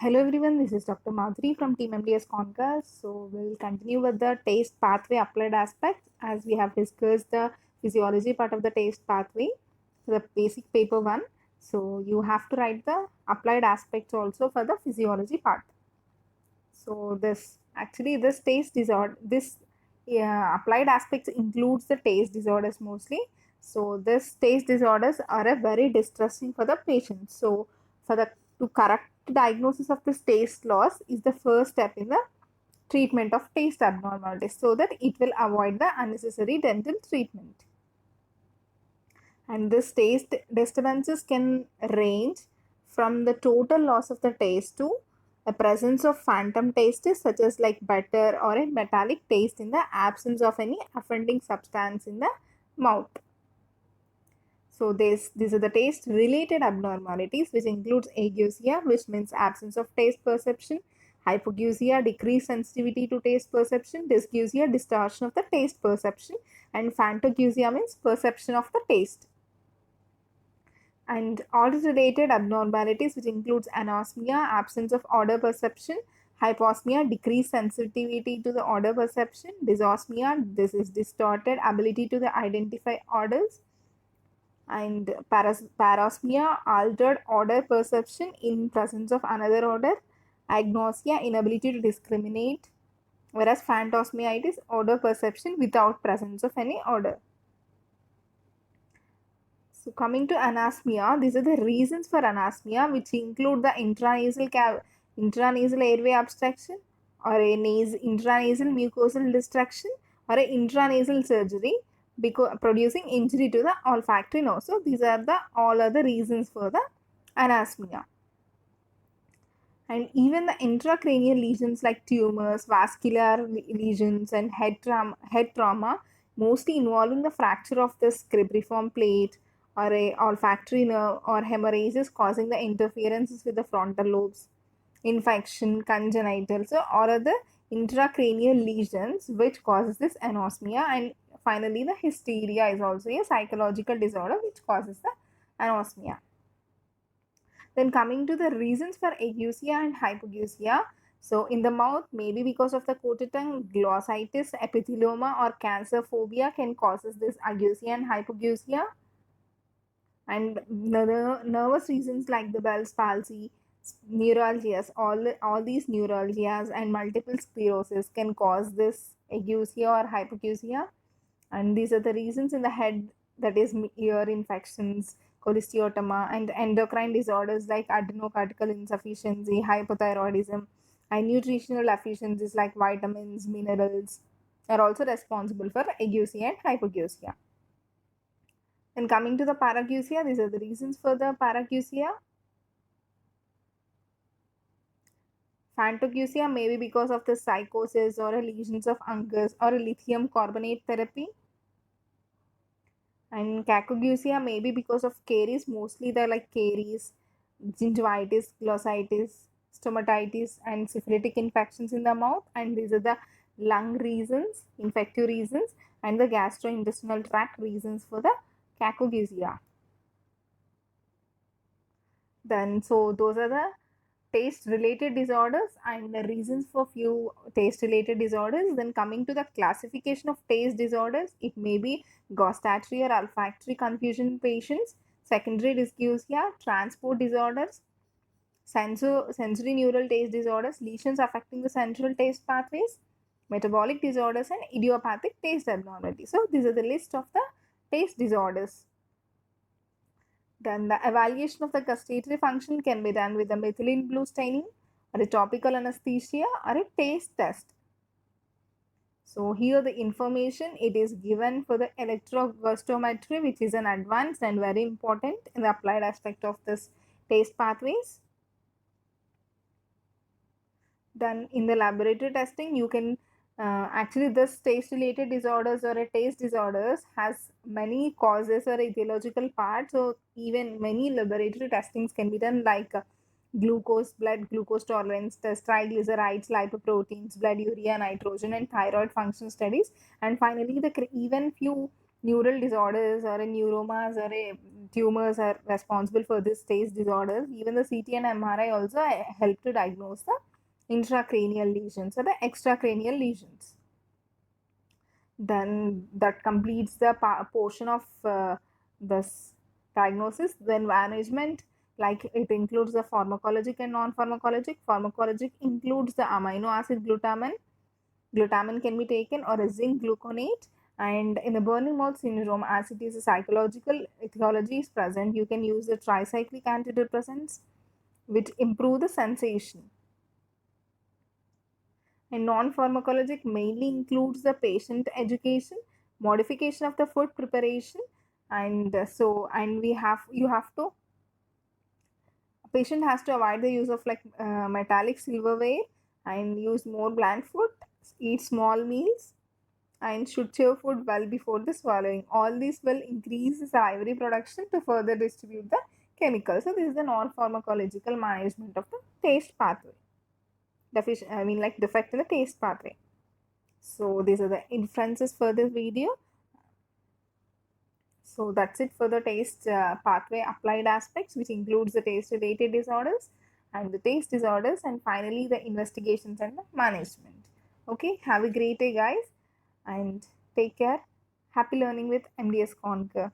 Hello everyone, this is Dr. Madhuri from Team MDS Concur. So we'll continue with the taste pathway applied aspects as we have discussed the physiology part of the taste pathway, the basic paper one. So you have to write the applied aspects also for the physiology part. So this taste disorder, this applied aspects includes the taste disorders mostly. So this taste disorders are a very distressing for the patient. So for the to correct diagnosis of this taste loss is the first step in the treatment of taste abnormalities, so that it will avoid the unnecessary dental treatment. And this taste disturbances can range from the total loss of the taste to the presence of phantom tastes such as like butter or a metallic taste in the absence of any offending substance in the mouth. So these are the taste related abnormalities, which includes ageusia, which means absence of taste perception, hypogeusia, decreased sensitivity to taste perception, dysgeusia, distortion of the taste perception, and phantogeusia means perception of the taste. And odor-related abnormalities, which includes anosmia, absence of odor perception, hyposmia, decreased sensitivity to the odor perception, dysosmia, this is distorted ability to identify odors, and parosmia, altered odor perception in presence of another odor, agnosia, inability to discriminate, whereas phantosmia, it is odor perception without presence of any odor. So coming to anosmia, these are the reasons for anosmia, which include the intranasal airway obstruction, or a intranasal mucosal destruction, or a intranasal surgery because producing injury to the olfactory nerve. So these are the all other reasons for the anosmia. And even the intracranial lesions like tumors, vascular lesions, and head trauma, mostly involving the fracture of the scribriform plate or a olfactory nerve or hemorrhages causing the interferences with the frontal lobes, infection, congenital, so all other intracranial lesions which causes this anosmia. And finally, the hysteria is also a psychological disorder which causes the anosmia. Then coming to the reasons for ageusia and hypogeusia. So in the mouth, maybe because of the coated tongue, glossitis, epithelioma, or cancer phobia can causes this ageusia and hypogeusia. And the nervous reasons like the Bell's palsy, neuralgias, all these neuralgias and multiple sclerosis can cause this ageusia or hypogeusia. And these are the reasons in the head, that is ear infections, cholesteatoma, and endocrine disorders like adenocortical insufficiency, hypothyroidism, and nutritional deficiencies like vitamins, minerals are also responsible for ageusia and hypogeusia. And coming to the parageusia, these are the reasons for the parageusia. Phantogeusia may be because of the psychosis or a lesions of Unger or a lithium carbonate therapy. And cacogeusia may be because of caries, mostly they're like caries, gingivitis, glossitis, stomatitis, and syphilitic infections in the mouth. And these are the lung reasons, infective reasons, and the gastrointestinal tract reasons for the cacogeusia. Then, so those are the taste related disorders and the reasons for few taste related disorders. Then coming to the classification of taste disorders, it may be gustatory or olfactory confusion in patients, secondary dysgeusia, transport disorders, sensory neural taste disorders, lesions affecting the central taste pathways, metabolic disorders, and idiopathic taste abnormality. So these are the list of the taste disorders. Then the evaluation of the gustatory function can be done with a methylene blue staining or a topical anesthesia or a taste test. So here the information it is given for the electrogustometry, which is an advanced and very important in the applied aspect of this taste pathways. Then in the laboratory testing you can actually this taste related disorders or a taste disorders has many causes or etiological parts, so even many laboratory testings can be done like blood glucose tolerance test, triglycerides, lipoproteins, blood urea, nitrogen, and thyroid function studies. And finally even few neural disorders or a neuromas or a tumors are responsible for this taste disorders. Even the CT and MRI also help to diagnose the intracranial lesions or the extracranial lesions. Then that completes the portion of this diagnosis. Then management, like it includes the pharmacologic and non-pharmacologic. Pharmacologic includes the amino acid glutamine. Glutamine can be taken, or a zinc gluconate. And in the burning mouth syndrome, as it is a psychological etiology is present, you can use the tricyclic antidepressants which improve the sensation. And non-pharmacologic mainly includes the patient education, modification of the food preparation, and and you have to patient has to avoid the use of like metallic silverware and use more bland food, eat small meals, and should chew food well before the swallowing. All these will increase the salivary production to further distribute the chemicals. So this is the non-pharmacological management of the taste pathway. Defect in the taste pathway. So these are the inferences for this video. So that's it for the taste pathway applied aspects, which includes the taste related disorders and the taste disorders, and finally the investigations and the management. Okay, have a great day, guys, and take care. Happy learning with MDS Conquer.